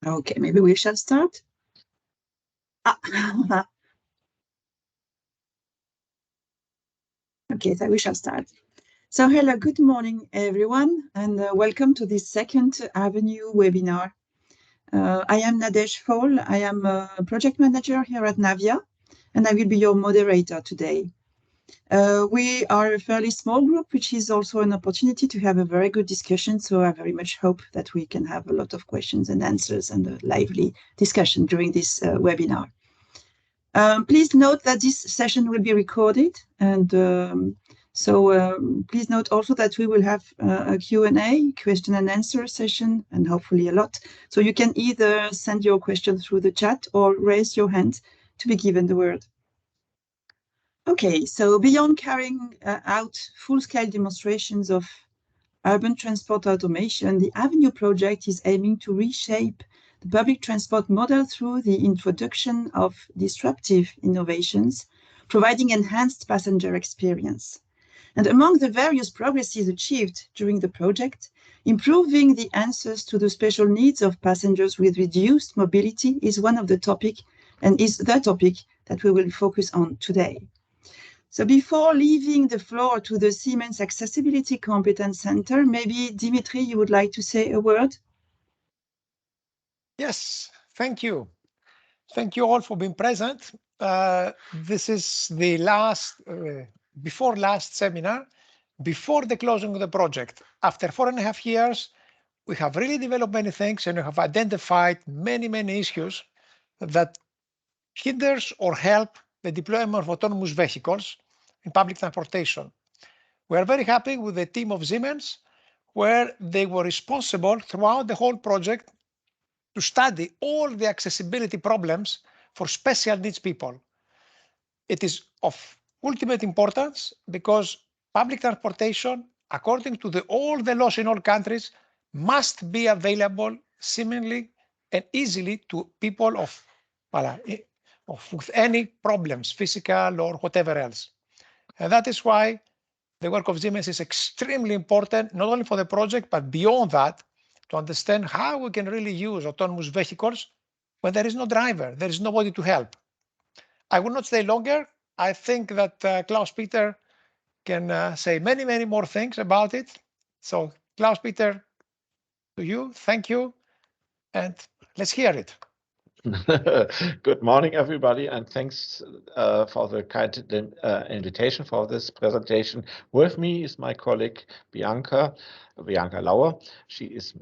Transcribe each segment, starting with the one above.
Okay, maybe we shall start. Okay, so we shall start. So hello, good morning, everyone, and welcome to this second Avenue webinar. I am Nadej Fall. I am a project manager here at Navia, and I will be your moderator today. We are a fairly small group, which is also an opportunity to have a very good discussion. So I very much hope that we can have a lot of questions and answers and a lively discussion during this webinar. Please note that this session will be recorded, and please note also that we will have a Q&A, question and answer session, and hopefully a lot. So you can either send your question through the chat or raise your hand to be given the word. Okay, so beyond carrying out full-scale demonstrations of urban transport automation, the Avenue project is aiming to reshape the public transport model through the introduction of disruptive innovations, providing enhanced passenger experience. And among the various progresses achieved during the project, improving the answers to the special needs of passengers with reduced mobility is one of the topic and is the topic that we will focus on today. So before leaving the floor to the Siemens Accessibility Competence Center, maybe Dimitri, you would like to say a word? Yes, thank you. Thank you all for being present. This is the before last seminar, before the closing of the project. After 4.5 years, we have really developed many things and we have identified many issues that hinders or help the deployment of autonomous vehicles in public transportation. We are very happy with the team of Siemens, where they were responsible throughout the whole project to study all the accessibility problems for special needs people. It is of ultimate importance because public transportation, according to all the laws in all countries, must be available seemingly and easily to people with any problems, physical or whatever else. And that is why the work of Siemens is extremely important, not only for the project, but beyond that, to understand how we can really use autonomous vehicles when there is no driver, there is nobody to help. I will not stay longer. I think that Klaus-Peter can say many more things about it. So Klaus-Peter, to you, thank you, and let's hear it. Good morning, everybody, and thanks for the kind invitation for this presentation. With me is my colleague Bianca Lauer. She is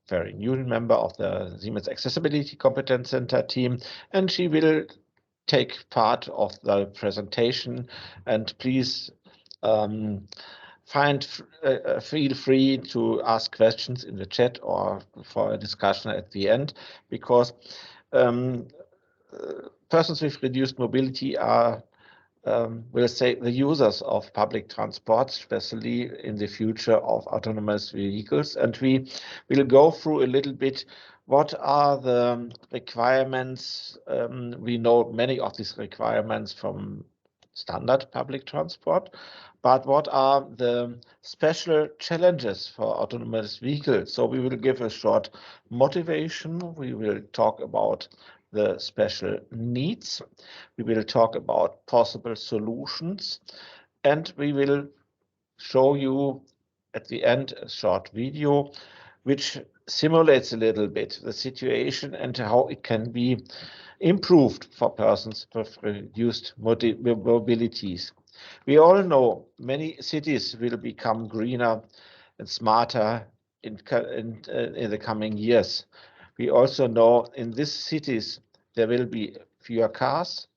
very new member of the Siemens Accessibility Competence Center team, and she will take part of the presentation. And please feel free to ask questions in the chat or for a discussion at the end, because persons with reduced mobility are, we'll say, the users of public transport, especially in the future of autonomous vehicles. And we will go through a little bit what are the requirements. We know many of these requirements from standard public transport, but what are the special challenges for autonomous vehicles? So we will give a short motivation. We will talk about the special needs. We will talk about possible solutions, and we will show you at the end a short video which simulates a little bit the situation and how it can be improved for persons with reduced mobilities. We all know many cities will become greener and smarter in the coming years. We also know in these cities there will be fewer cars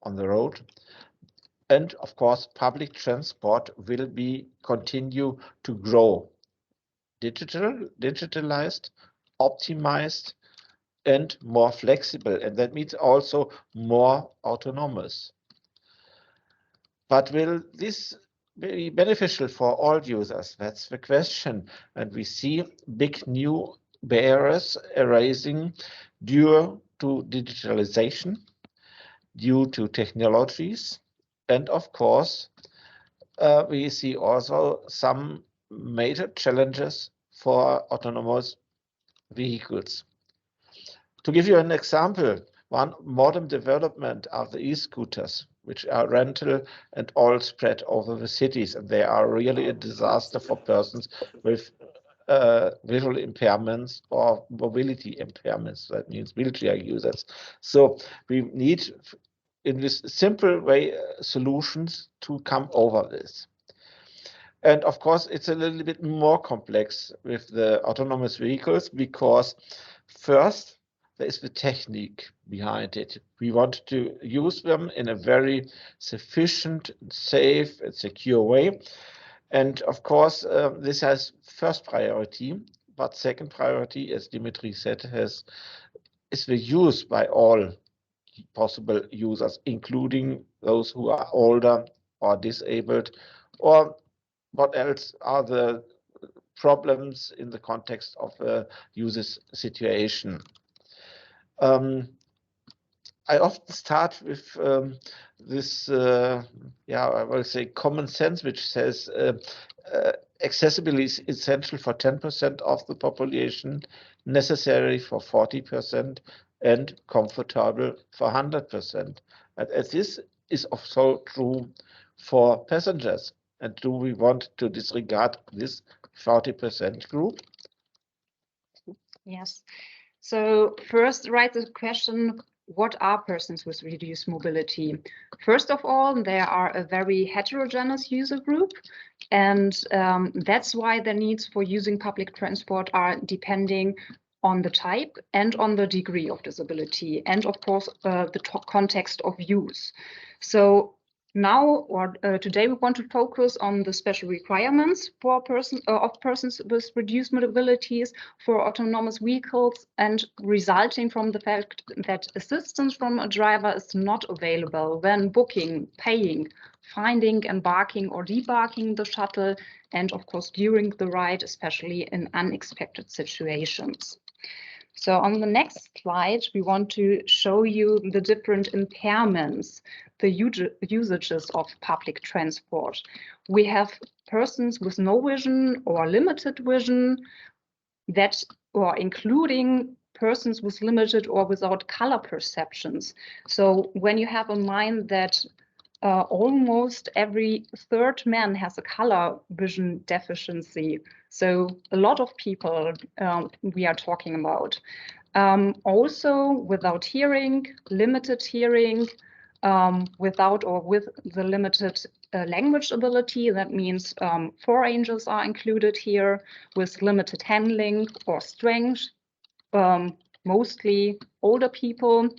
on the road, and of course public transport will continue to grow, digitalized, optimized, and more flexible, and that means also more autonomous. But will this be beneficial for all users? That's the question. And we see big new barriers arising due to digitalization, due to technologies, and of course, we see also some major challenges for autonomous vehicles. To give you an example, one modern development are the e-scooters, which are rental and all spread over the cities, and they are really a disaster for persons with visual impairments or mobility impairments. That means wheelchair users. So we need, in this simple way, solutions to come over this. And of course, it's a little bit more complex with the autonomous vehicles because first, there is the technique behind it. We want to use them in a very sufficient, safe, and secure way. And of course, this has first priority, but second priority, as Dimitri said, is the use by all possible users, including those who are older or disabled, or what else are the problems in the context of a user's situation. I often start with this, I will say common sense, which says accessibility is essential for 10% of the population, necessary for 40%, and comfortable for 100%. And this is also true for passengers. And do we want to disregard this 40% group? Yes. So first, write the question, what are persons with reduced mobility? First of all, they are a very heterogeneous user group, and that's why the needs for using public transport are depending on the type and on the degree of disability, and of course, the context of use. So now or today we want to focus on the special requirements for persons with reduced mobilities for autonomous vehicles, and resulting from the fact that assistance from a driver is not available when booking, paying, finding, embarking or debarking the shuttle, and of course during the ride, especially in unexpected situations. So on the next slide, we want to show you the different impairments, the usages of public transport. We have persons with no vision or limited vision, that or including persons with limited or without color perceptions. So when you have in mind that almost every third man has a color vision deficiency. So a lot of people we are talking about. Also without hearing, limited hearing, without or with the limited language ability. That means four angels are included here, with limited handling or strength, mostly older people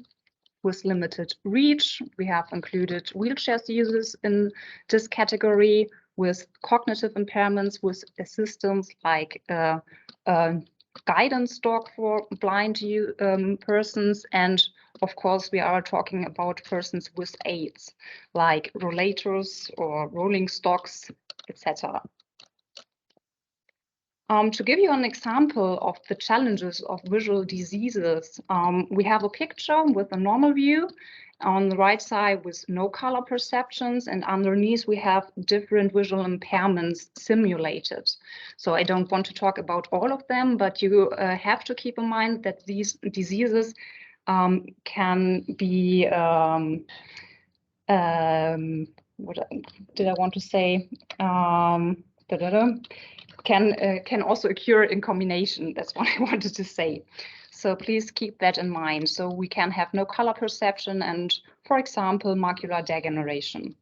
with limited reach. We have included wheelchair users in this category, with cognitive impairments, with assistance like guidance dog for blind persons. And of course, we are talking about persons with aids, like rollators or rolling stocks, etc. To give you an example of the challenges of visual diseases, we have a picture with a normal view on the right side with no color perceptions, and underneath we have different visual impairments simulated. So I don't want to talk about all of them, but you have to keep in mind that these diseases can be, what did I want to say? Can also occur in combination. That's what I wanted to say. So please keep that in mind. So we can have no color perception and, for example, macular degeneration.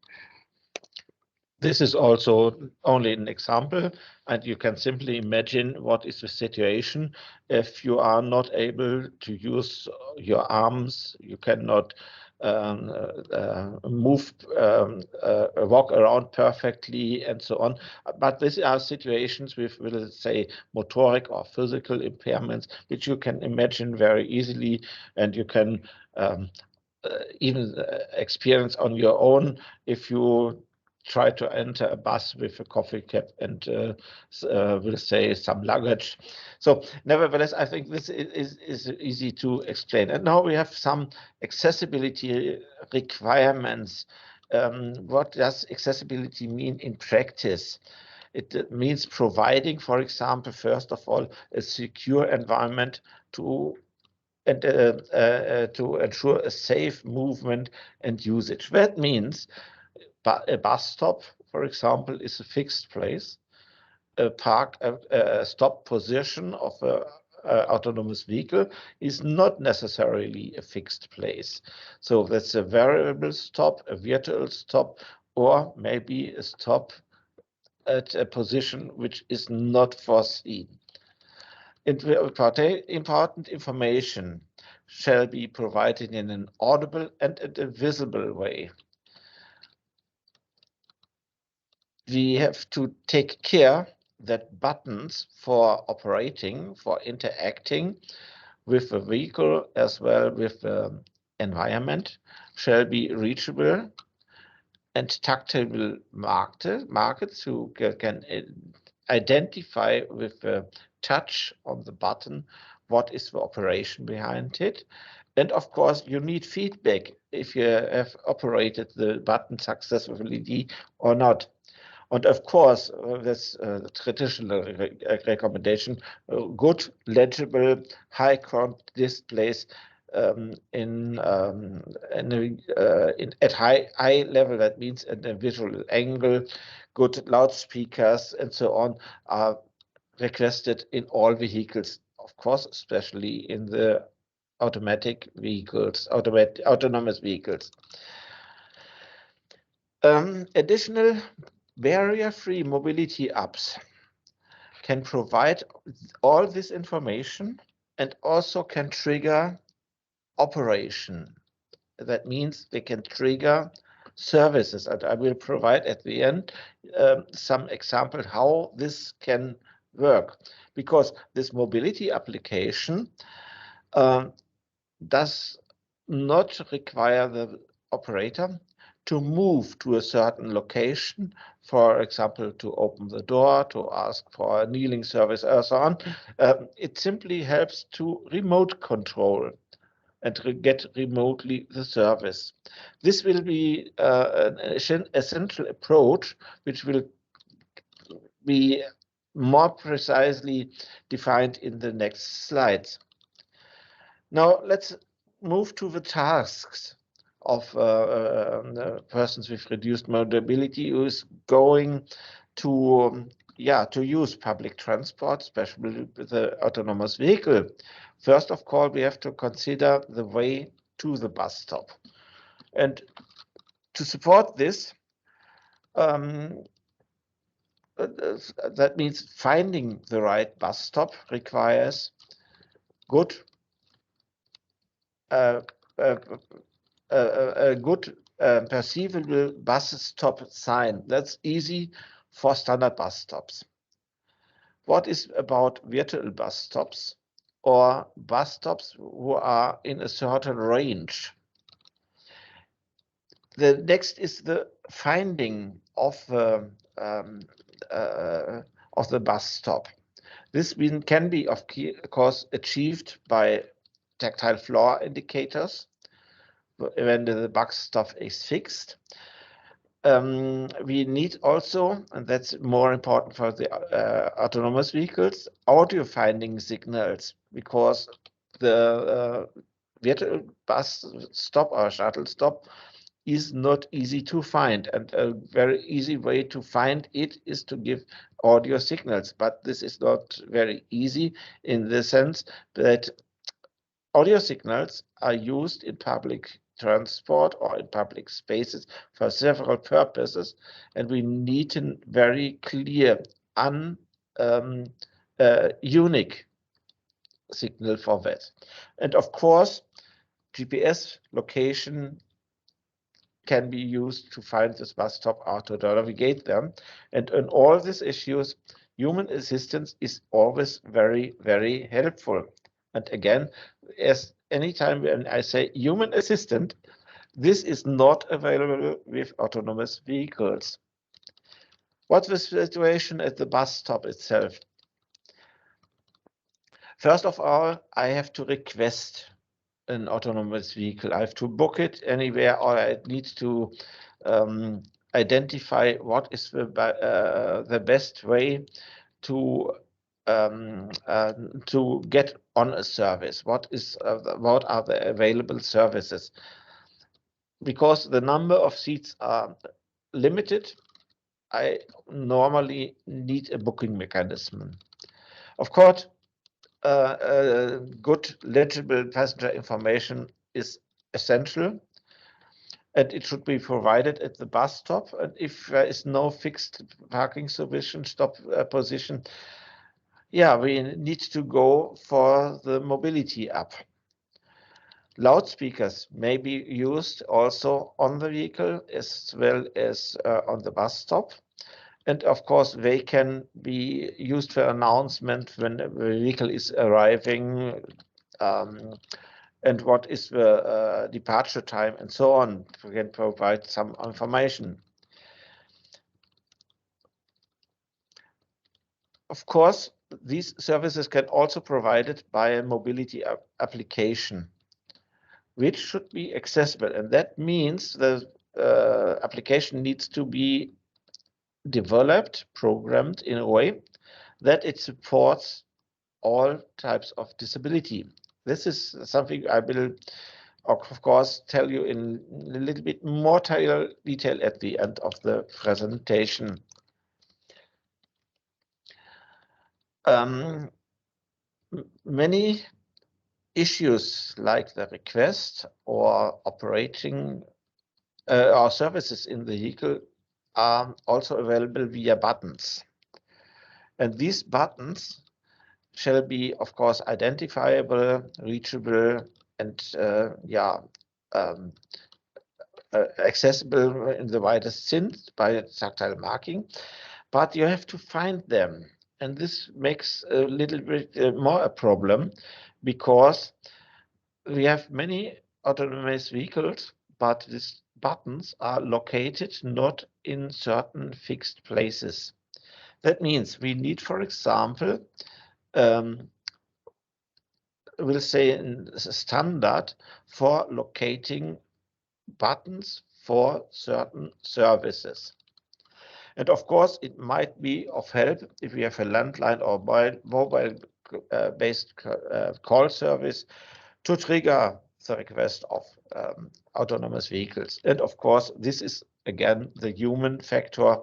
This is also only an example, and you can simply imagine what is the situation if you are not able to use your arms, you cannot move, walk around perfectly, and so on. But these are situations with, let's say, motoric or physical impairments, which you can imagine very easily, and you can even experience on your own if you try to enter a bus with a coffee cup and we'll say some luggage. So nevertheless, I think this is easy to explain. And now we have some accessibility requirements. What does accessibility mean in practice? It means providing, for example, first of all, a secure environment to ensure a safe movement and usage. That means a bus stop, for example, is a fixed place. A stop position of a autonomous vehicle is not necessarily a fixed place. So that's a variable stop, a virtual stop, or maybe a stop at a position which is not foreseen. Important information shall be provided in an audible and a visible way. We have to take care that buttons for operating, for interacting with the vehicle as well with the environment shall be reachable and tactile markets who can identify with the touch on the button what is the operation behind it. And of course, you need feedback if you have operated the button successfully or not. And of course, that's the traditional recommendation, good, legible, high-count displays at high level. That means at a visual angle, good loudspeakers, and so on are requested in all vehicles, of course, especially in the automatic vehicles, autonomous vehicles. Additional barrier-free mobility apps can provide all this information and also can trigger operation. That means they can trigger services, and I will provide at the end some example how this can work, because this mobility application does not require the operator to move to a certain location, for example, to open the door, to ask for a kneeling service, and so on. It simply helps to remote control and get remotely the service. This will be an essential approach, which will be more precisely defined in the next slides. Now let's move to the tasks of persons with reduced mobility who is going to use public transport, especially with the autonomous vehicle. First of all, we have to consider the way to the bus stop. And to support this, that means finding the right bus stop requires good a good perceivable bus stop sign. That's easy for standard bus stops. What is about virtual bus stops or bus stops who are in a certain range? The next is the finding of the bus stop. This can be, of course, achieved by tactile floor indicators when the bus stop is fixed. We need also, and that's more important for the autonomous vehicles, audio finding signals, because the virtual bus stop or shuttle stop is not easy to find, and a very easy way to find it is to give audio signals, but this is not very easy in the sense that audio signals are used in public transport or in public spaces for several purposes, and we need a very clear, unique signal for that. And of course, GPS location can be used to find this bus stop or to navigate them. And in all these issues, human assistance is always very, very helpful. And again, as anytime when I say human assistant, this is not available with autonomous vehicles. What's the situation at the bus stop itself? First of all, I have to request an autonomous vehicle. I have to book it anywhere, or I need to identify what is the best way to get on a service. What are the available services? Because the number of seats are limited, I normally need a booking mechanism. Of course, good legible passenger information is essential, and it should be provided at the bus stop. And if there is no fixed parking position, yeah, we need to go for the mobility app. Loudspeakers may be used also on the vehicle as well as on the bus stop. And of course, they can be used for announcement when the vehicle is arriving, and what is the departure time, and so on. We can provide some information. Of course, these services can also be provided by a mobility application, which should be accessible. And that means the application needs to be developed, programmed in a way that it supports all types of disability. This is something I will, of course, tell you in a little bit more detail at the end of the presentation. Many issues like the request or operating our services in the vehicle are also available via buttons. And these buttons shall be, of course, identifiable, reachable, and accessible in the widest sense by tactile marking. But you have to find them. And this makes a little bit more a problem, because we have many autonomous vehicles, but these buttons are located not in certain fixed places. That means we need, for example, we'll say a standard for locating buttons for certain services. And of course, it might be of help if we have a landline or mobile-based call service to trigger the request of autonomous vehicles. And of course, this is again the human factor,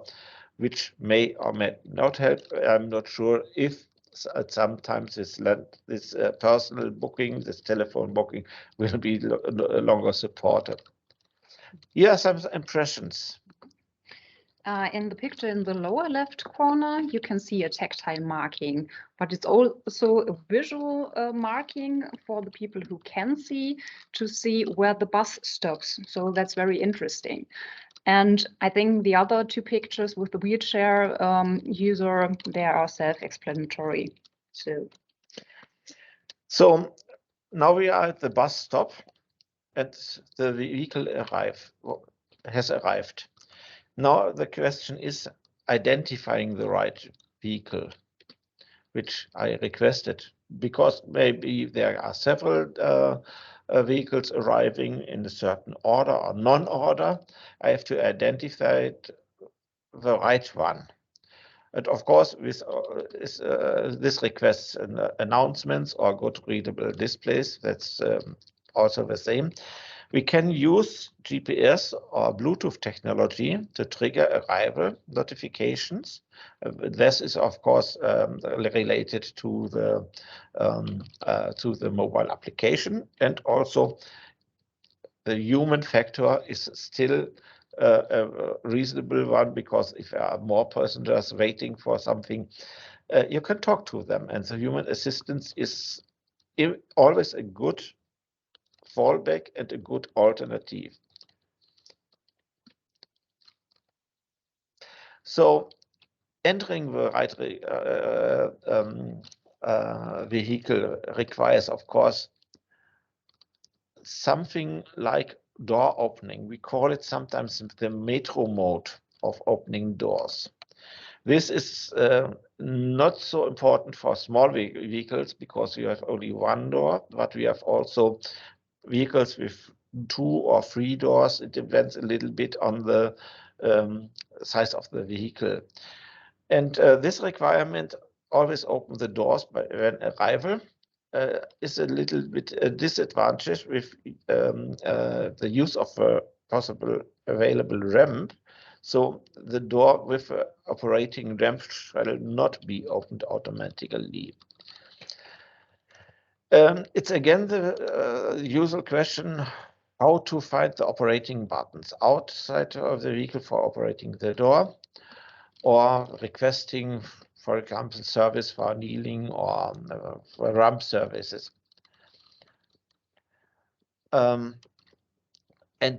which may or may not help. I'm not sure if sometimes this personal booking, this telephone booking, will be longer supported. Here are some impressions. In the picture in the lower left corner, you can see a tactile marking, but it's also a visual marking for the people who can see, to see where the bus stops. So that's very interesting. And I think the other two pictures with the wheelchair user, they are self-explanatory. So now we are at the bus stop, and the vehicle has arrived. Now the question is identifying the right vehicle, which I requested, because maybe there are several vehicles arriving in a certain order or non-order. I have to identify the right one. And of course, with this requests announcements or good readable displays, that's also the same. We can use GPS or Bluetooth technology to trigger arrival notifications. This is, of course, related to the mobile application, and also the human factor is still a reasonable one, because if there are more passengers waiting for something, you can talk to them, and the human assistance is always a good fallback and a good alternative. So entering the right vehicle requires, of course, something like door opening. We call it sometimes the metro mode of opening doors. This is not so important for small vehicles, because you have only one door, but we have also vehicles with 2 or 3 doors. It depends a little bit on the size of the vehicle. And this requirement always open the doors when arrival is a little bit a disadvantage with the use of a possible available ramp. So the door with operating ramp shall not be opened automatically. It's again the usual question, how to find the operating buttons outside of the vehicle for operating the door, or requesting, for example, service for kneeling or for ramp services. And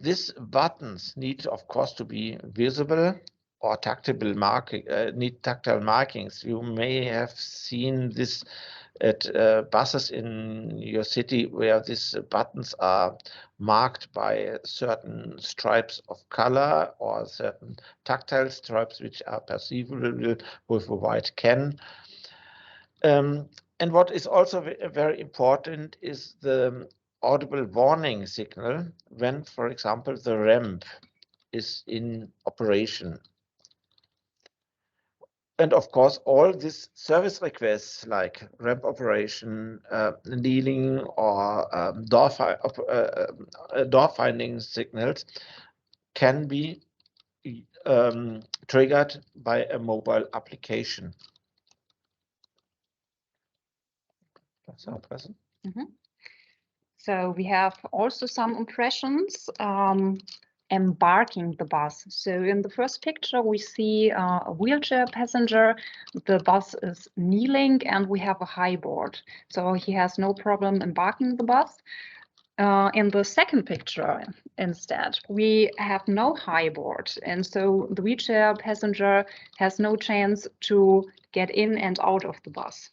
these buttons need, of course, to be visible or tactile markings. You may have seen this at buses in your city where these buttons are marked by certain stripes of color or certain tactile stripes which are perceivable with a white can. And what is also very important is the audible warning signal when, for example, the ramp is in operation. And of course, all these service requests like ramp operation, kneeling, or door finding signals can be triggered by a mobile application. So we have also some impressions. Embarking the bus. So in the first picture, we see a wheelchair passenger. The bus is kneeling and we have a high board. So he has no problem embarking the bus. In the second picture, instead, we have no high board. And so the wheelchair passenger has no chance to get in and out of the bus.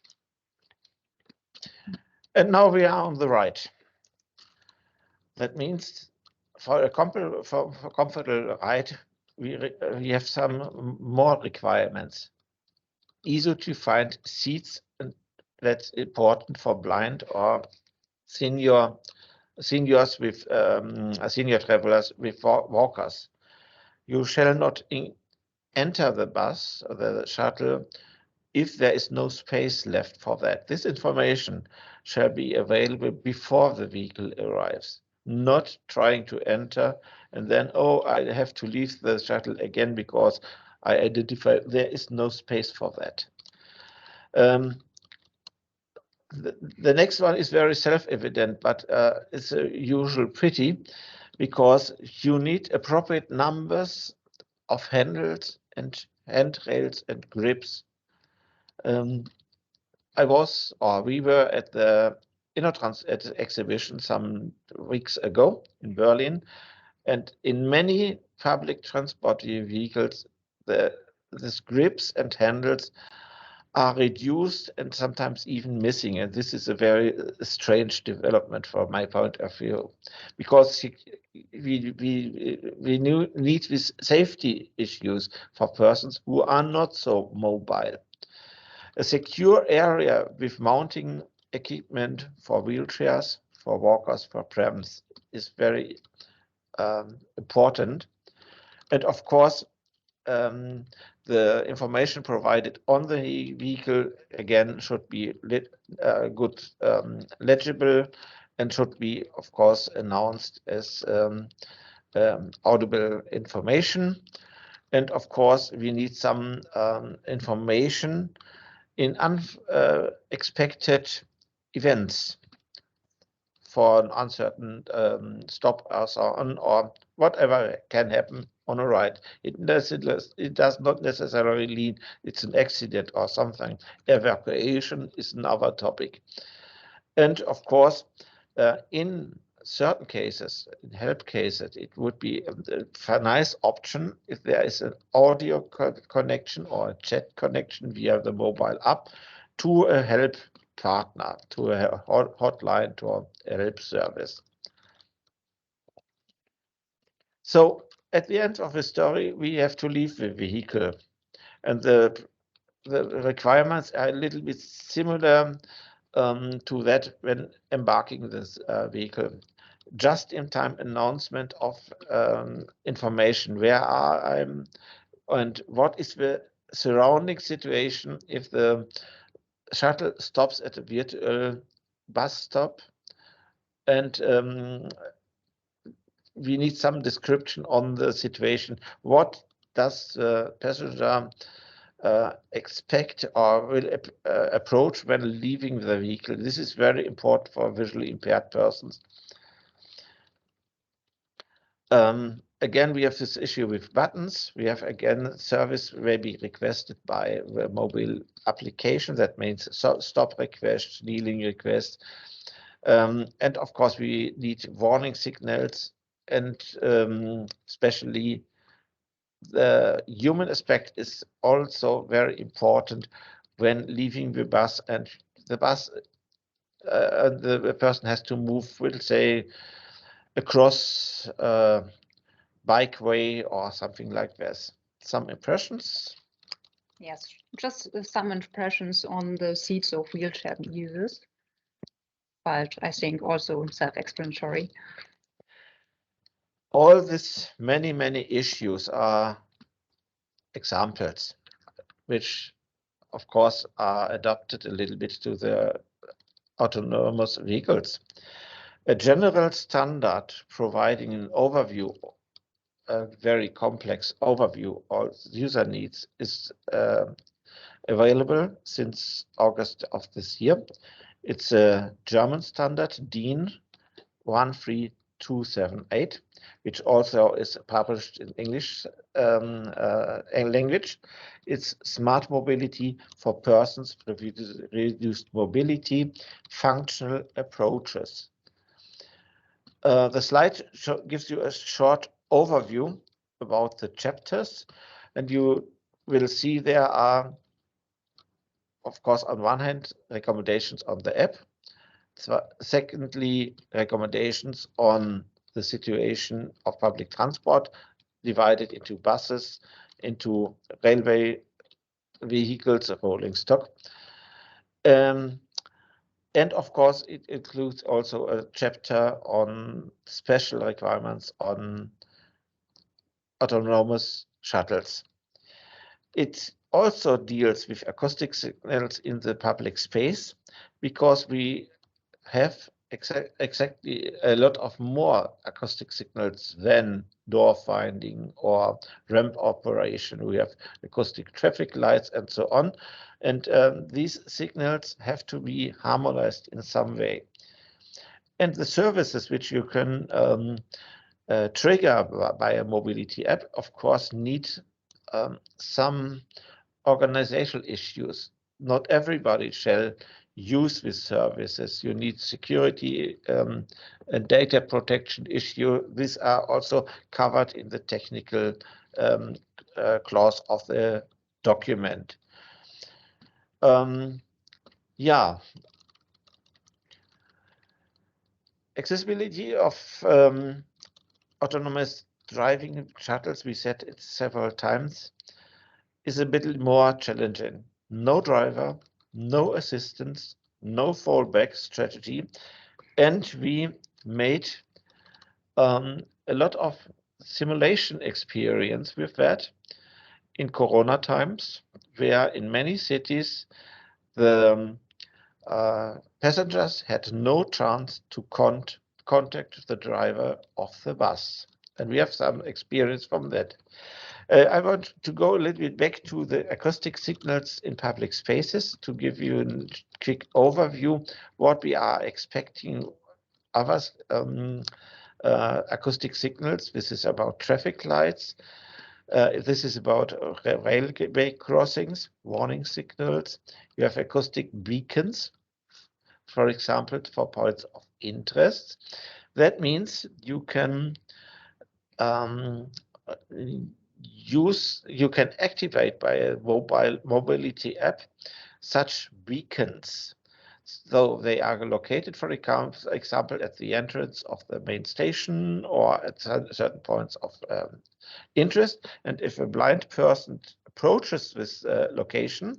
And now we are on the right. That means for a comfortable ride, we have some more requirements. Easy to find seats, and that's important for blind or seniors with senior travelers with walkers. You shall not enter the bus or the shuttle if there is no space left for that. This information shall be available before the vehicle arrives, not trying to enter and then, oh, I have to leave the shuttle again because I identify there is no space for that. The next one is very self-evident, but it's a usual pity because you need appropriate numbers of handles and handrails and grips. We were at the InnoTrans exhibition some weeks ago in Berlin, and in many public transport vehicles, these grips and handles are reduced and sometimes even missing. And this is a very strange development from my point of view, because we need these safety issues for persons who are not so mobile. A secure area with mounting equipment for wheelchairs, for walkers, for PRMs is very important. And of course, the information provided on the vehicle, again, should be good, legible, and should be, of course, announced as audible information. And of course, we need some information in unexpected events for an uncertain stop or so on, or whatever can happen on a ride. It does not necessarily mean it's an accident or something. Evacuation is another topic. And of course, in certain cases, in help cases, it would be a nice option if there is an audio connection or a chat connection via the mobile app to a help partner, to a hotline, to a help service. So at the end of the story, we have to leave the vehicle, and the requirements are a little bit similar to that when embarking this vehicle. just-in-time announcement of information. Where are I, and what is the surrounding situation if the shuttle stops at a virtual bus stop, and we need some description on the situation. What does the passenger expect or will approach when leaving the vehicle? This is very important for visually impaired persons. Again, we have this issue with buttons. We have, again, service may be requested by the mobile application. That means stop request, kneeling request. And of course, we need warning signals, and especially the human aspect is also very important when leaving the bus, and the bus, the person has to move, we'll say, across bikeway or something like this. Some impressions? Yes, just some impressions on the seats of wheelchair users, but I think also self-explanatory. All these many issues are examples, which of course are adapted a little bit to the autonomous vehicles. A general standard providing an overview, a very complex overview of user needs, is available since August of this year. It's a German standard, DIN 13278, which also is published in English language. It's smart mobility for persons with reduced mobility, functional approaches. The slide gives you a short overview about the chapters, and you will see there are, of course, on one hand, recommendations on the app. Secondly, recommendations on the situation of public transport, divided into buses, into railway vehicles, rolling stock. And of course, it includes also a chapter on special requirements on autonomous shuttles. It also deals with acoustic signals in the public space, because we have exactly a lot of more acoustic signals than door finding or ramp operation. We have acoustic traffic lights and so on. And these signals have to be harmonized in some way. And the services which you can trigger by a mobility app, of course, need some organizational issues. Not everybody shall use these services. You need security and data protection issue. These are also covered in the technical clause of the document. Yeah. Accessibility of autonomous driving shuttles, we said it several times, is a bit more challenging. No driver, no assistance, no fallback strategy. And we made a lot of simulation experience with that in Corona times, where in many cities the passengers had no chance to contact the driver of the bus. And we have some experience from that. I want to go a little bit back to the acoustic signals in public spaces to give you a quick overview what we are expecting of us. Acoustic signals. This is about traffic lights. This is about railway crossings, warning signals. You have acoustic beacons, for example, for points of interest. That means you can you can activate by a mobile mobility app such beacons. So they are located, for example, at the entrance of the main station or at certain points of interest. And if a blind person approaches this location,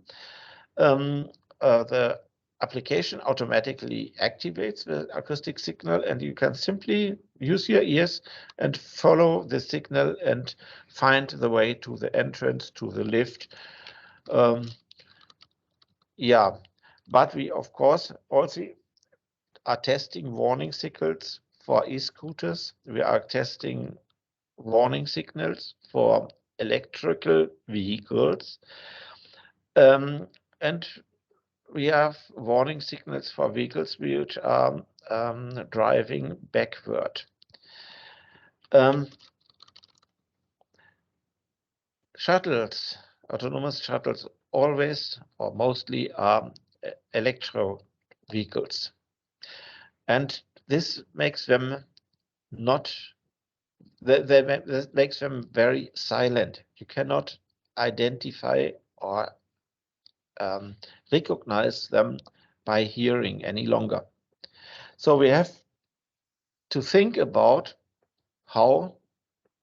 the application automatically activates the acoustic signal, and you can simply use your ears and follow the signal and find the way to the entrance, to the lift. Yeah, but we of course also are testing warning signals for e-scooters. We are testing warning signals for electrical vehicles. And we have warning signals for vehicles which are driving backward. Shuttles, autonomous shuttles, always or mostly are electro vehicles. And this makes them that makes them very silent. You cannot identify or recognize them by hearing any longer. So we have to think about how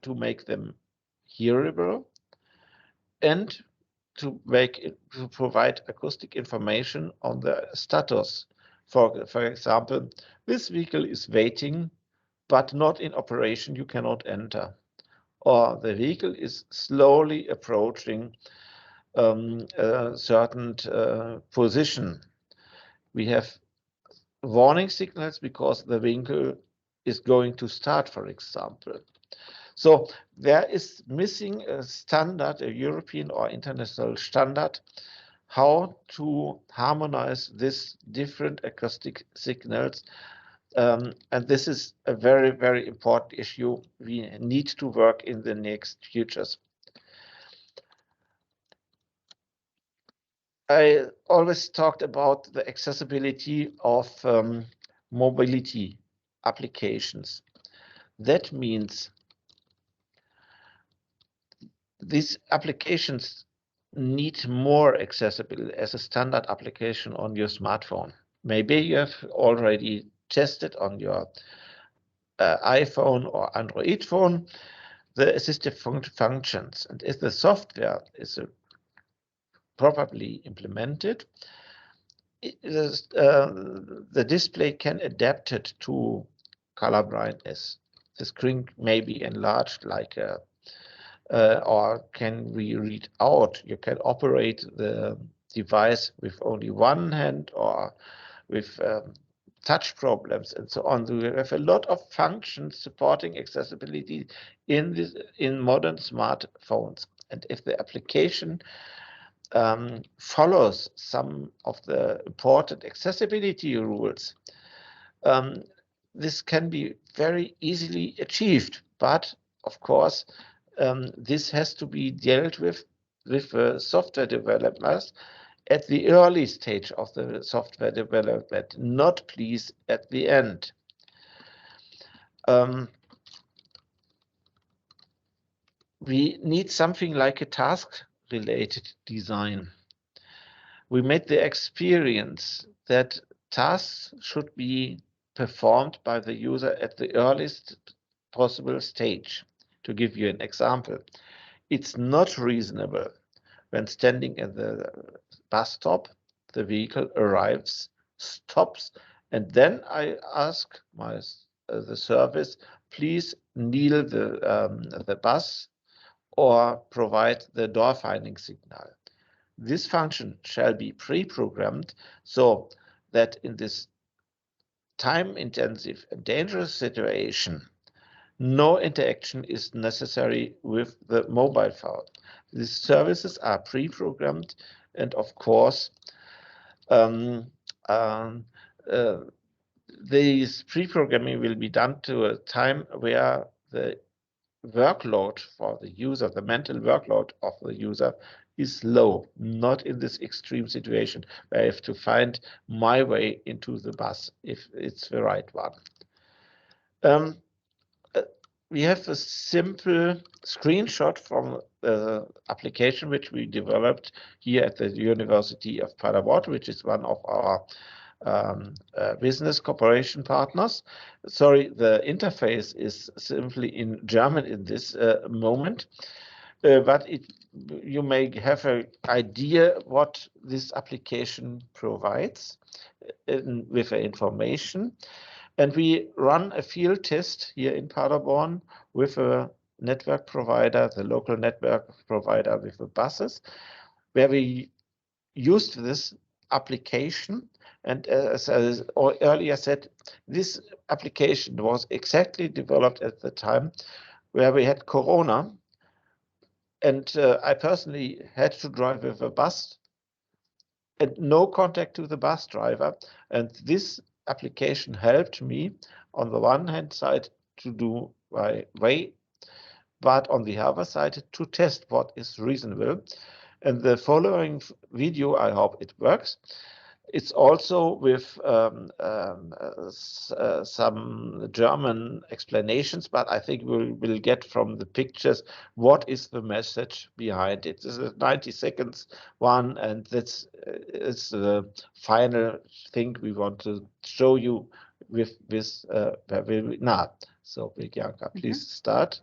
to make them hearable and to provide acoustic information on the status. For example, this vehicle is waiting, but not in operation, you cannot enter. Or the vehicle is slowly approaching a certain position. We have warning signals because the vehicle is going to start, for example. So there is missing a standard, a European or international standard, how to harmonize these different acoustic signals. And this is a very, very important issue we need to work in the next futures. I always talked about the accessibility of mobility applications. That means these applications need more accessibility as a standard application on your smartphone. Maybe you have already tested on your iPhone or Android phone the assistive functions, and if the software is properly implemented, the display can adapt it to color brightness. The screen may be enlarged like a or can we read out? You can operate the device with only one hand or with touch problems and so on. So we have a lot of functions supporting accessibility in modern smartphones. And if the application follows some of the important accessibility rules, this can be very easily achieved. But of course, this has to be dealt with software developers at the early stage of the software development, not please at the end. We need something like a task-related design. We made the experience that tasks should be performed by the user at the earliest possible stage. To give you an example, it's not reasonable when standing at the bus stop, the vehicle arrives, stops, and then I ask the service, please kneel the bus or provide the door finding signal. This function shall be pre-programmed so that in this time-intensive and dangerous situation, no interaction is necessary with the mobile phone. These services are pre-programmed, and of course, this pre-programming will be done to a time where the workload for the user, the mental workload of the user is low, not in this extreme situation where I have to find my way into the bus if it's the right one. We have a simple screenshot from the application which we developed here at the University of Paderborn, which is one of our business cooperation partners. Sorry, the interface is simply in German in this moment. but you may have an idea what this application provides with the information. And we run a field test here in Paderborn with a network provider, the local network provider with the buses, where we used this application. And as I earlier said, this application was exactly developed at the time where we had Corona. And I personally had to drive with a bus and no contact to the bus driver. And this application helped me on the one hand side to do my way, but on the other side to test what is reasonable. And the following video, I hope it works. It's also with some German explanations, but I think we'll get from the pictures what is the message behind it. This is a 90 seconds one, and that's is the final thing we want to show you with this webinar. So, Bianca, please start.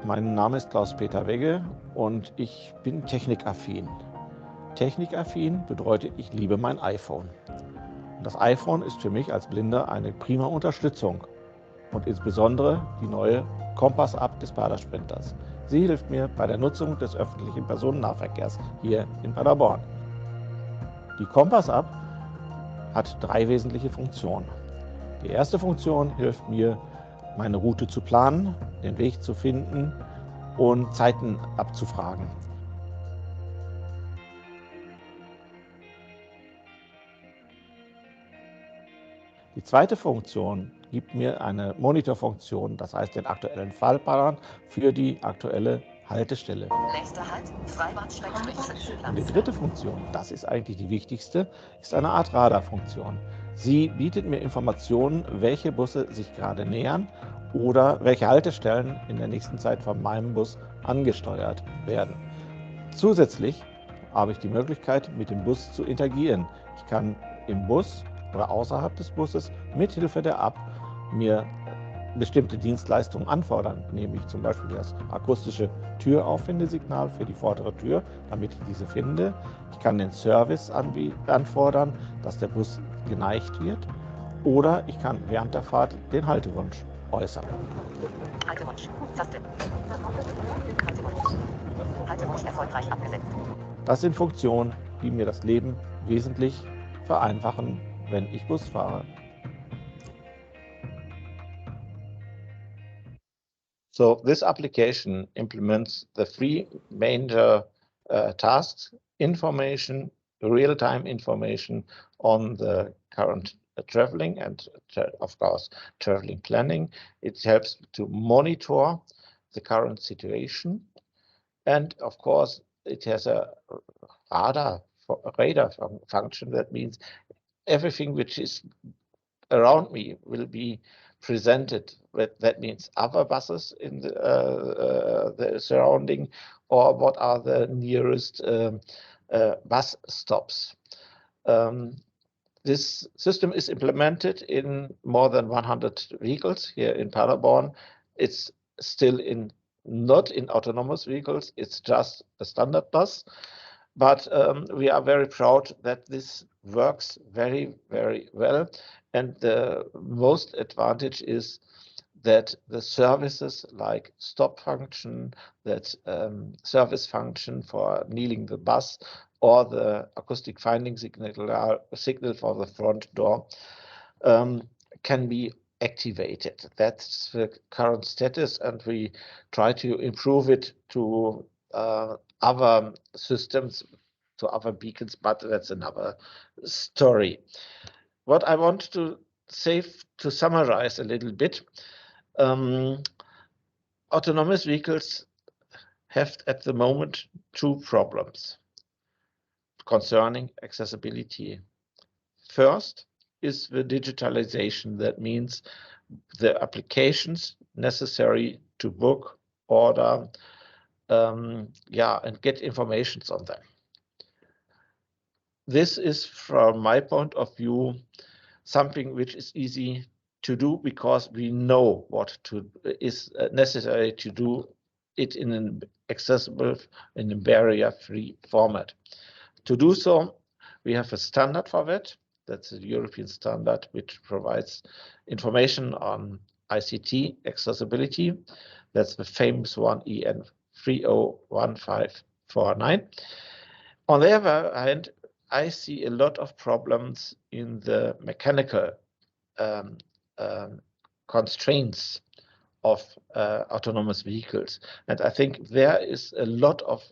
Mein Name ist Klaus-Peter Wegge und ich bin technikaffin. Technikaffin bedeutet, ich liebe mein iPhone. Und das iPhone ist für mich als Blinder eine prima Unterstützung und insbesondere die neue Kompass-App des Padersprinters. Sie hilft mir bei der Nutzung des öffentlichen Personennahverkehrs hier in Paderborn. Die Kompass-App hat 3 wesentliche Funktionen. Die erste Funktion hilft mir, meine Route zu planen, den Weg zu finden und Zeiten abzufragen. Die zweite Funktion gibt mir eine Monitorfunktion, das heißt den aktuellen Fahrplan für die aktuelle Haltestelle. Nächster Halt, Freibad/Zwischenplatz. Und die dritte Funktion, das ist eigentlich die wichtigste, ist eine Art Radarfunktion. Sie bietet mir Informationen, welche Busse sich gerade nähern oder welche Haltestellen in der nächsten Zeit von meinem Bus angesteuert werden. Zusätzlich habe ich die Möglichkeit, mit dem Bus zu interagieren. Ich kann im Bus oder außerhalb des Busses mithilfe der App mir bestimmte Dienstleistungen anfordern, nämlich zum Beispiel das akustische Türauffindesignal für die vordere Tür, damit ich diese finde. Ich kann den Service anfordern, dass der Bus geneigt wird, oder ich kann während der Fahrt den Haltewunsch äußern. Haltewunsch, Taste. Haltewunsch. Haltewunsch erfolgreich abgesetzt. Das sind Funktionen, die mir das Leben wesentlich vereinfachen, wenn ich Bus fahre. So this application implements the 3 major tasks: information, real-time information on the current traveling and of course traveling planning. It helps to monitor the current situation, and of course it has a radar function. That means everything which is around me will be presented. That means other buses in the surrounding, or what are the nearest bus stops. This system is implemented in more than 100 vehicles here in Paderborn. It's still not in autonomous vehicles, it's just a standard bus. But we are very proud that this works very, very well. And the most advantage is that the services like stop function, that service function for kneeling the bus, or the acoustic finding signal for the front door can be activated. That's the current status, and we try to improve it to other systems, to other beacons, but that's another story. What I want to say, to summarize a little bit, autonomous vehicles have at the moment 2 problems concerning accessibility. First is the digitalization. That means the applications necessary to book, order, and get information on them. This is, from my point of view, something which is easy to do because we know what is necessary to do it in an accessible, in a barrier-free format. To do so, we have a standard for that. That's a European standard which provides information on ICT accessibility. That's the famous one, EN 301549. On the other hand, I see a lot of problems in the mechanical constraints of autonomous vehicles. And I think there is a lot of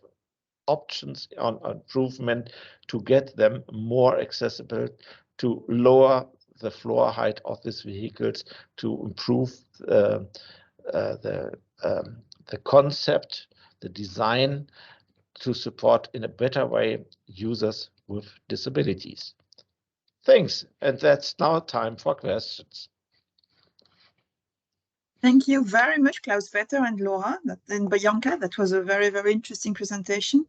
options on improvement to get them more accessible, to lower the floor height of these vehicles, to improve the concept, the design, to support in a better way users with disabilities. Thanks, and that's now time for questions. Thank you very much, Klaus-Peter and Laura and Bianca. That was a very, very interesting presentation.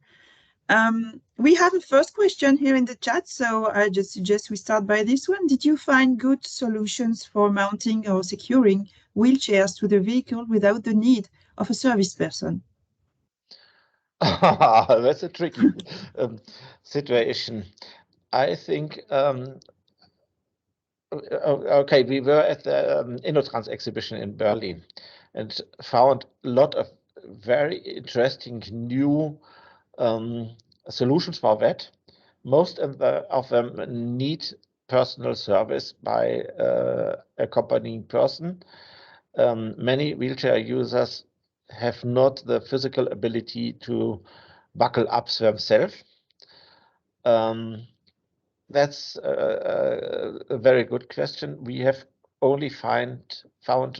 We have a first question here in the chat, so I just suggest we start by this one. Did you find good solutions for mounting or securing wheelchairs to the vehicle without the need of a service person? That's a tricky situation. I think, okay, we were at the InnoTrans exhibition in Berlin and found a lot of very interesting new solutions for that. Most of them need personal service by accompanying person. Many wheelchair users have not the physical ability to buckle up themselves. That's a very good question. We have only found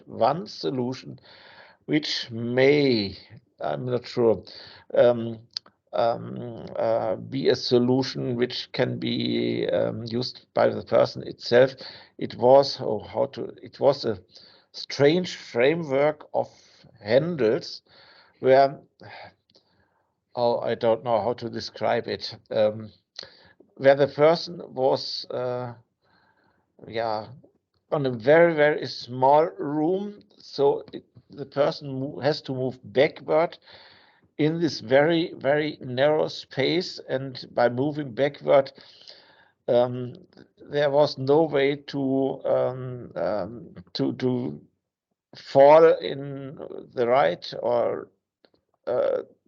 one solution, which may, I'm not sure, be a solution which can be used by the person itself. It was a strange framework of handles where, I don't know how to describe it, where the person was on a very, very small room, so the person has to move backward in this very, very narrow space, and by moving backward, there was no way to fall in the right or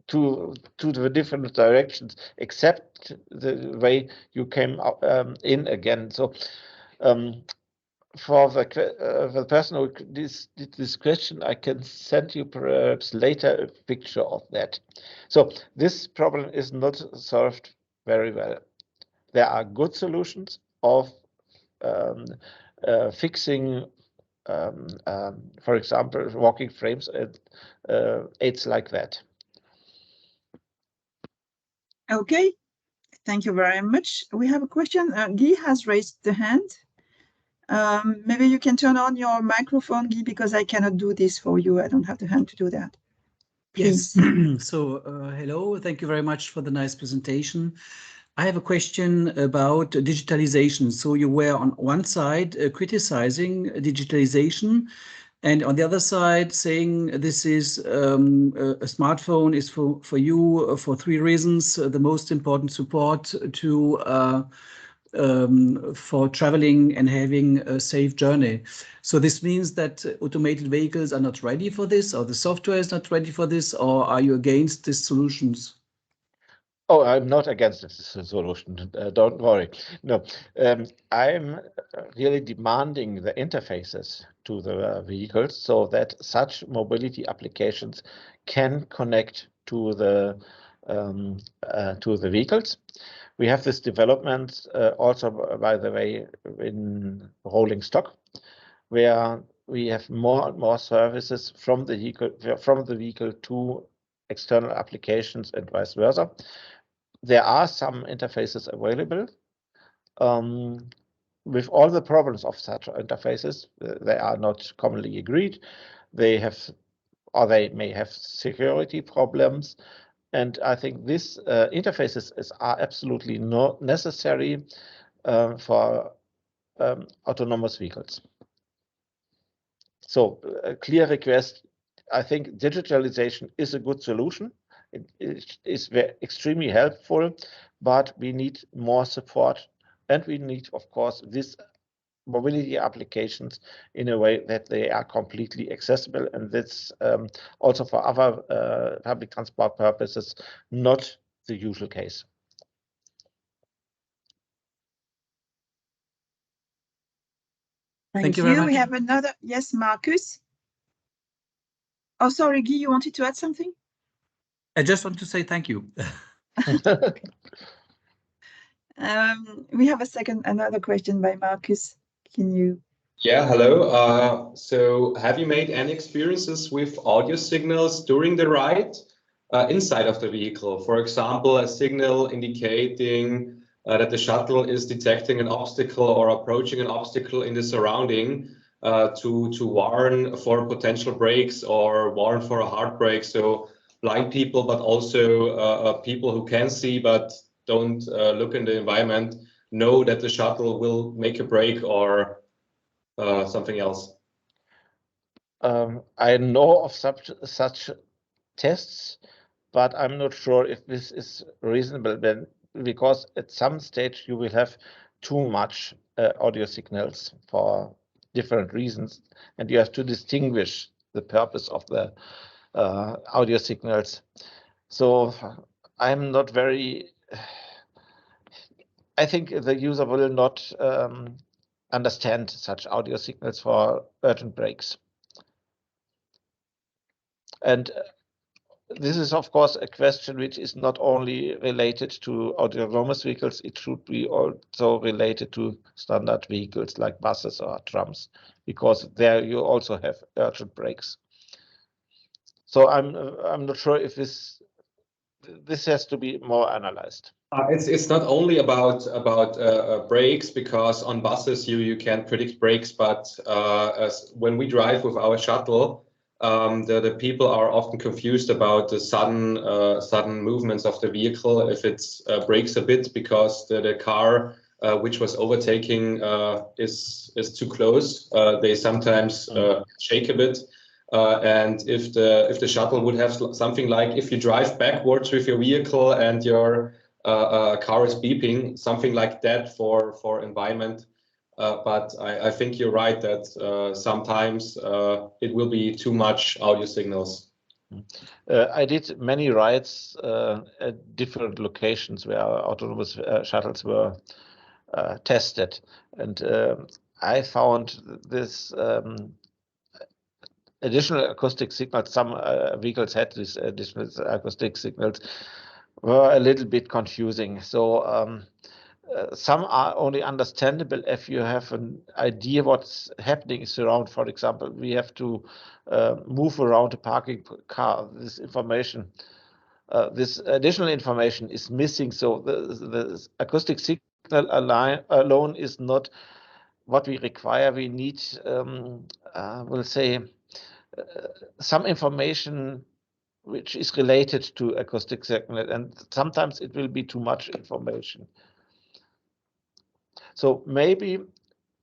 to the different directions, except the way you came in again. So for the person who did this question, I can send you perhaps later a picture of that. So this problem is not solved very well. There are good solutions of fixing, for example, walking frames and aids like that. Okay, thank you very much. We have a question. Guy has raised the hand. Maybe you can turn on your microphone, Guy, because I cannot do this for you. I don't have the hand to do that. Please. Yes. So, hello. Thank you very much for the nice presentation. I have a question about digitalization. So you were on one side criticizing digitalization, and on the other side saying this is a smartphone is for you for three reasons. The most important support to for traveling and having a safe journey. So this means that automated vehicles are not ready for this, or the software is not ready for this, or are you against these solutions? Oh, I'm not against this solution. Don't worry. No, I'm really demanding the interfaces to the vehicles so that such mobility applications can connect to the vehicles. We have this development also, by the way, in rolling stock, where we have more and more services from the vehicle to external applications and vice versa. There are some interfaces available. with all the problems of such interfaces, they are not commonly agreed. They have, or they may have security problems. And I think these interfaces are absolutely not necessary for autonomous vehicles. So a clear request, I think digitalization is a good solution. It is extremely helpful, but we need more support, and we need, of course, these mobility applications in a way that they are completely accessible, and that's also for other public transport purposes not the usual case. Thank you very much. We have another. Yes, Marcus. Oh, sorry, Guy, you wanted to add something? I just want to say thank you. We have another question by Marcus. Can you? Yeah, hello. So have you made any experiences with audio signals during the ride inside of the vehicle? For example, a signal indicating that the shuttle is detecting an obstacle or approaching an obstacle in the surrounding to warn for potential brakes or warn for a hard brake. So blind people, but also people who can see but don't look in the environment, know that the shuttle will make a brake or something else. I know of such tests, but I'm not sure if this is reasonable then, because at some stage you will have too much audio signals for different reasons, and you have to distinguish the purpose of the audio signals. So I'm not very, I think the user will not understand such audio signals for urgent brakes. And this is, of course, a question which is not only related to autonomous vehicles, it should be also related to standard vehicles like buses or trams, because there you also have urgent brakes. So I'm not sure if this has to be more analyzed. It's not only about brakes, because on buses you can predict brakes, but when we drive with our shuttle, the people are often confused about the sudden movements of the vehicle. If it brakes a bit because the car which was overtaking is too close, they sometimes shake a bit. And if the shuttle would have something like, if you drive backwards with your vehicle and your car is beeping, something like that for environment. But I think you're right that sometimes it will be too much audio signals. I did many rides at different locations where autonomous shuttles were tested, and I found this additional acoustic signals. Some vehicles had these additional acoustic signals, were a little bit confusing. So some are only understandable if you have an idea what's happening around. For example, we have to move around a parking car. This information, this additional information is missing. So the acoustic signal alone is not what we require. We need, we'll say, some information which is related to acoustic signal, and sometimes it will be too much information. So maybe,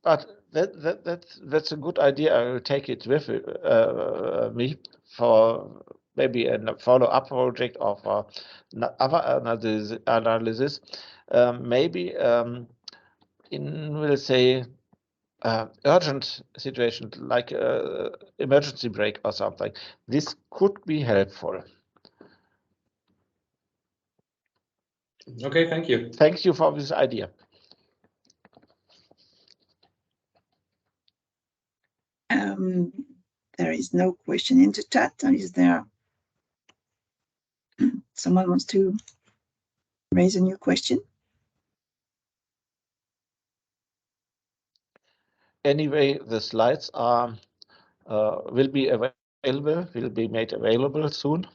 but that's a good idea. I will take it with me for maybe a follow-up project or for other analysis. Maybe in, we'll say, urgent situation like emergency brake or something, this could be helpful. Okay, thank you. Thank you for this idea. There is no question in the chat. Is there someone wants to raise a new question? Anyway, the slides are will be made available soon.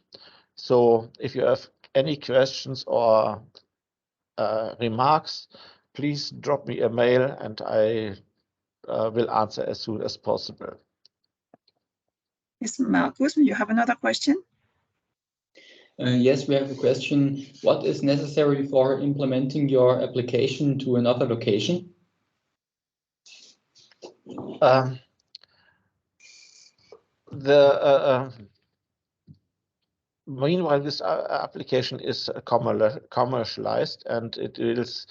So if you have any questions or remarks, please drop me a mail and I will answer as soon as possible. Yes, Markus, you have another question? Yes, we have a question. What is necessary for implementing your application to another location? Meanwhile, this application is commercialized, and it is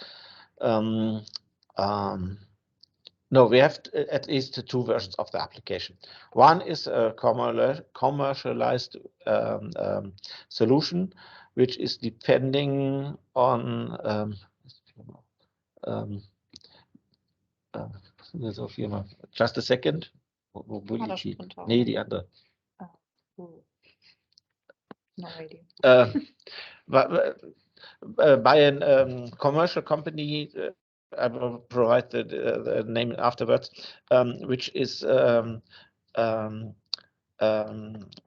no, we have at least two versions of the application. One is a commercialized solution, which is depending on just a second. Nee, die andere. No idea. By a commercial company, I will provide the name afterwards, which is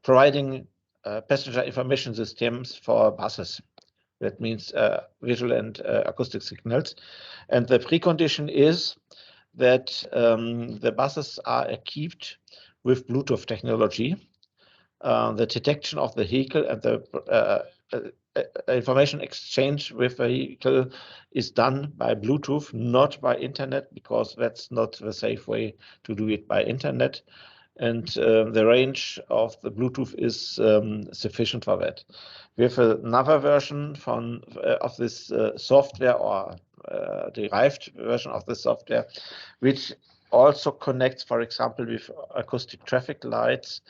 providing passenger information systems for buses. That means visual and acoustic signals. And the precondition is that the buses are equipped with Bluetooth technology. The detection of the vehicle and the information exchange with the vehicle is done by Bluetooth, not by internet, because that's not the safe way to do it by internet. And the range of the Bluetooth is sufficient for that. We have another version of this software, or derived version of the software, which also connects, for example, with acoustic traffic lights.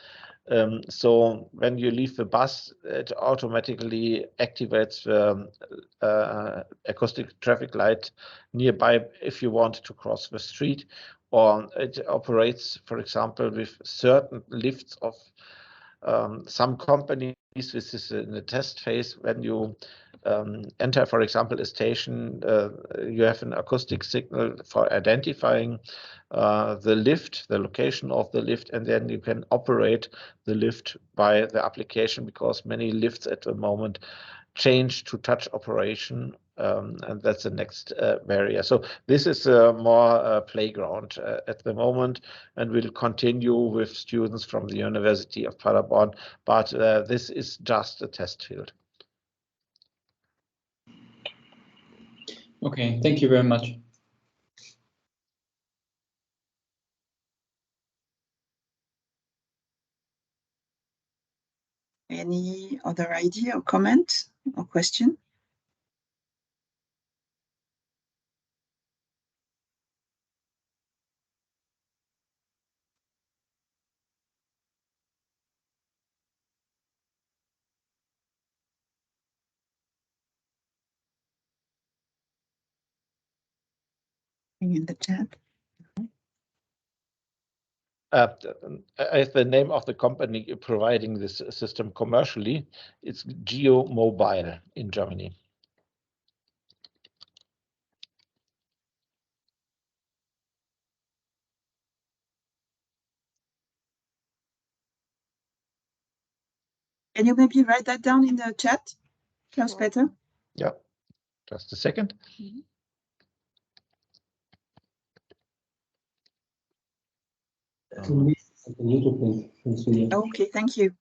So when you leave the bus, it automatically activates the acoustic traffic light nearby if you want to cross the street, or it operates, for example, with certain lifts of some companies. This is in the test phase. When you enter, for example, a station, you have an acoustic signal for identifying the lift, the location of the lift, and then you can operate the lift by the application, because many lifts at the moment change to touch operation, and that's the next barrier. So this is more playground at the moment, and we'll continue with students from the University of Paderborn, but this is just a test field. Okay, thank you very much. Any other idea or comment or question? In the chat. As the name of the company providing this system commercially, it's Geo Mobile in Germany. Can you maybe write that down in the chat, Klaus-Peter? Yeah, just a second. Okay, thank you.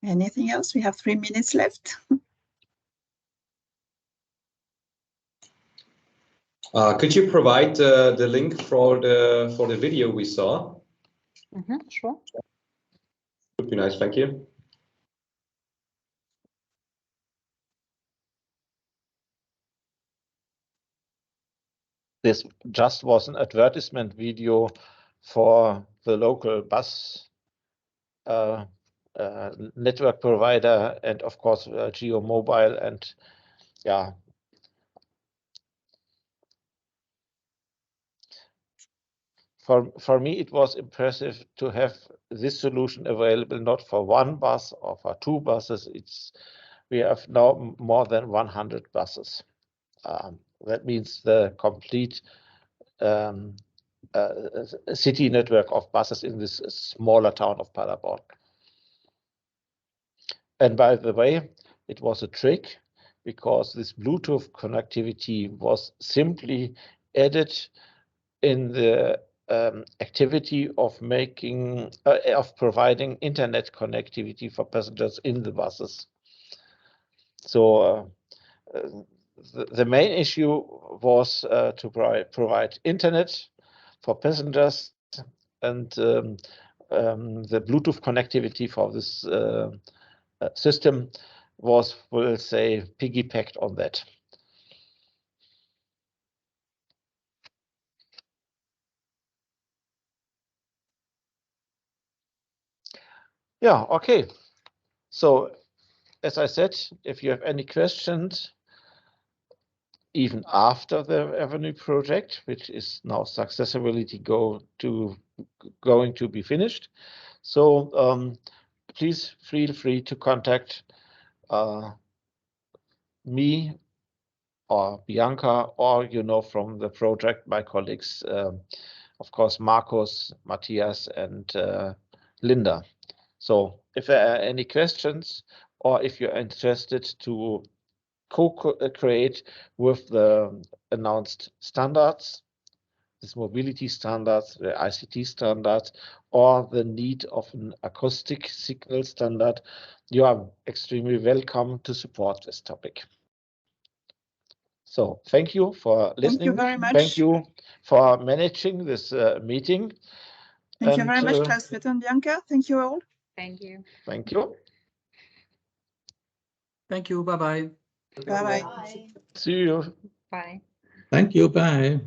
Anything else? We have 3 minutes left. Could you provide the link for the video we saw? Sure. Would be nice, thank you. This just was an advertisement video for the local bus network provider, and of course Geo Mobile, and yeah. For me, it was impressive to have this solution available, not for one bus or for two buses. We have now more than 100 buses that means the complete city network of buses in this smaller town of Paderborn. And by the way, it was a trick because this Bluetooth connectivity was simply added in the activity of making of providing internet connectivity for passengers in the buses. So the main issue was to provide internet for passengers, and the Bluetooth connectivity for this system was, we'll say, piggybacked on that. Yeah, okay. So, as I said, if you have any questions, even after the Avenue project, which is now successfully going to be finished, so please feel free to contact me or Bianca, or from the project, my colleagues, of course, Markus, Matthias, and Linda. So if there are any questions, or if you're interested to co-create with the announced standards, this mobility standards, the ICT standards, or the need of an acoustic signal standard, you are extremely welcome to support this topic. So thank you for listening. Thank you very much. Thank you for managing this meeting. Thank you very much, Klaus-Peter and Bianca. Thank you all. Thank you. Thank you. Thank you. Bye-bye. Bye-bye. See you. Bye. Thank you. Bye.